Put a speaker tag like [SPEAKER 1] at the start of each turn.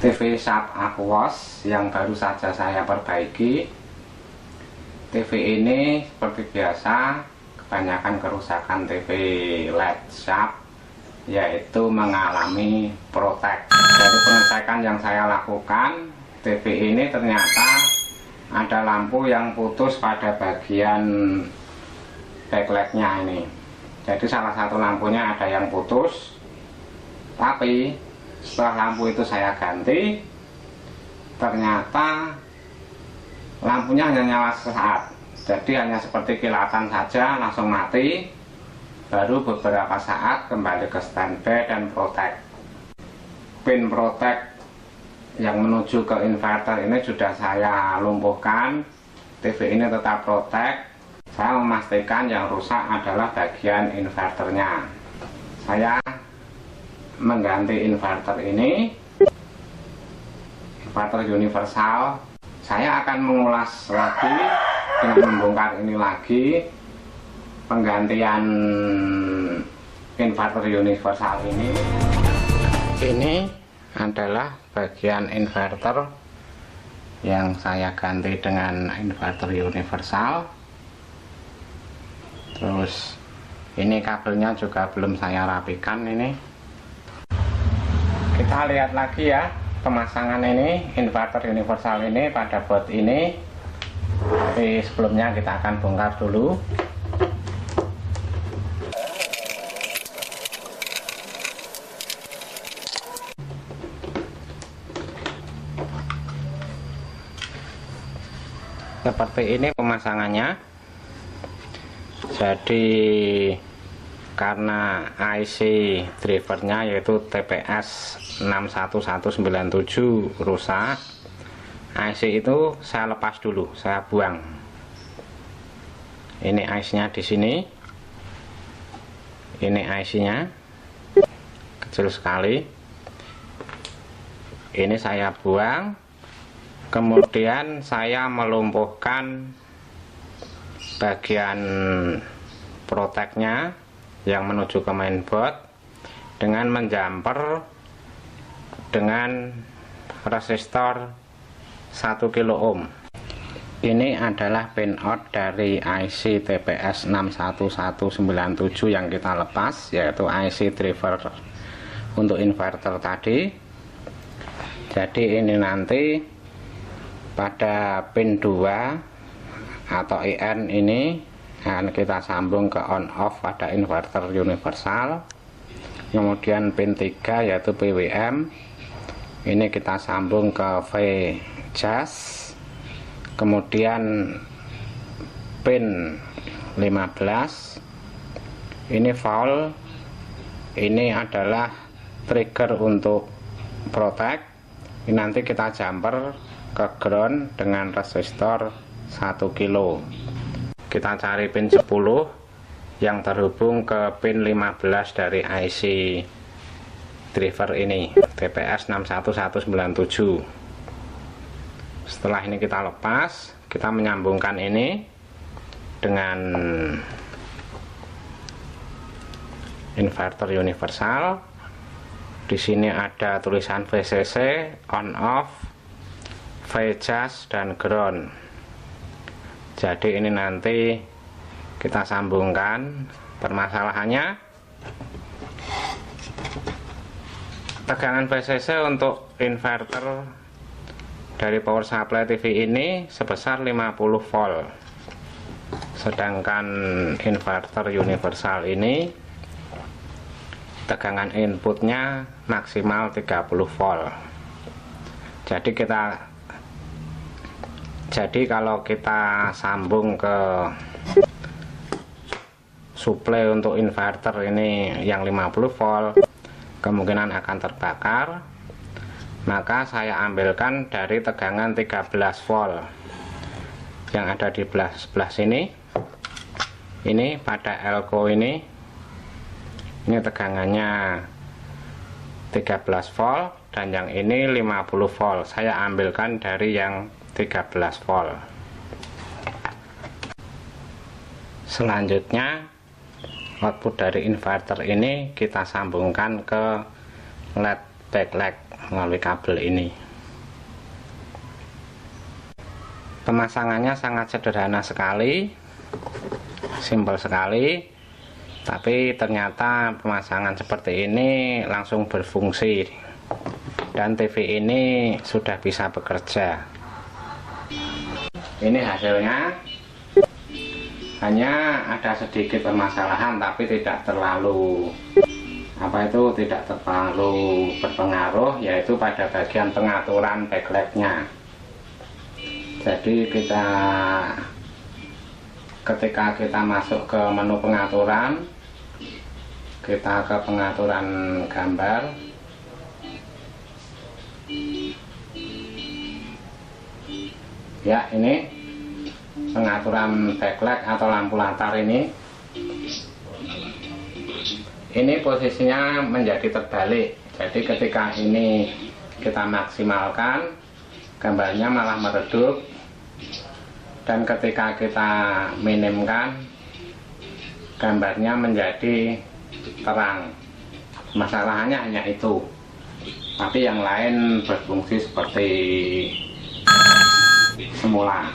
[SPEAKER 1] TV Sharp Aquos yang baru saja saya perbaiki. TV ini seperti biasa kebanyakan kerusakan TV LED Sharp, yaitu mengalami protek. Dari pengecekan yang saya lakukan, TV ini ternyata ada lampu yang putus pada bagian backlightnya ini. Jadi salah satu lampunya ada yang putus, tapi setelah lampu itu saya ganti, ternyata lampunya hanya nyala sesaat. Jadi hanya seperti kilatan saja langsung mati. Baru beberapa saat kembali ke standby dan protek. Pin protek yang menuju ke inverter ini sudah saya lumpuhkan. TV ini tetap protek. Saya memastikan yang rusak adalah bagian inverternya. Saya mengganti inverter ini, inverter universal. Saya akan mengulas lagi dengan membongkar ini lagi penggantian inverter universal ini. Ini adalah bagian inverter yang saya ganti dengan inverter universal. Terus ini kabelnya juga belum saya rapikan ini. Kita lihat lagi ya pemasangan ini inverter universal ini pada board ini. Tapi sebelumnya kita akan bongkar dulu. Seperti ini pemasangannya. Jadi karena IC drivernya yaitu TPS 61197 rusak, IC itu saya lepas dulu, saya buang. Ini IC-nya di sini. Ini IC-nya kecil sekali. Ini saya buang. Kemudian saya melumpuhkan bagian proteknya yang menuju ke mainboard dengan menjamper dengan resistor 1 kilo ohm. Ini adalah pin out dari IC TPS 61197 yang kita lepas, yaitu IC driver untuk inverter tadi. Jadi ini nanti pada pin 2 atau IN ini akan kita sambung ke on off pada inverter universal. Kemudian pin 3 yaitu PWM ini kita sambung ke VJAS. Kemudian pin 15 ini foul, ini adalah trigger untuk protek. Ini nanti kita jumper ke ground dengan resistor 1 kilo. Kita cari pin 10 yang terhubung ke pin 15 dari IC driver ini TPS 61197. Setelah ini kita lepas, kita menyambungkan ini dengan inverter universal. Di sini ada tulisan VCC, on off, VJAS dan ground. Jadi ini nanti kita sambungkan. Permasalahannya tegangan VCC untuk inverter dari power supply TV ini sebesar 50 volt, sedangkan inverter universal ini tegangan inputnya maksimal 30 volt. Jadi kalau kita sambung ke suplai untuk inverter ini yang 50 volt, kemungkinan akan terbakar. Maka saya ambilkan dari tegangan 13 volt yang ada di sebelah sini. Ini pada elko ini tegangannya 13 volt dan yang ini 50 volt. Saya ambilkan dari yang 13 volt. Selanjutnya output dari inverter ini kita sambungkan ke LED backlight melalui kabel ini. Pemasangannya sangat sederhana sekali, simpel sekali, tapi ternyata pemasangan seperti ini langsung berfungsi dan TV ini sudah bisa bekerja. Ini hasilnya, hanya ada sedikit permasalahan tapi tidak terlalu tidak terlalu berpengaruh, yaitu pada bagian pengaturan backlightnya. Jadi ketika kita masuk ke menu pengaturan, kita ke pengaturan gambar, ya ini pengaturan backlight atau lampu latar ini posisinya menjadi terbalik. Jadi ketika ini kita maksimalkan, gambarnya malah meredup, dan ketika kita minimkan, gambarnya menjadi terang. Masalahnya hanya itu, tapi yang lain berfungsi seperti semula.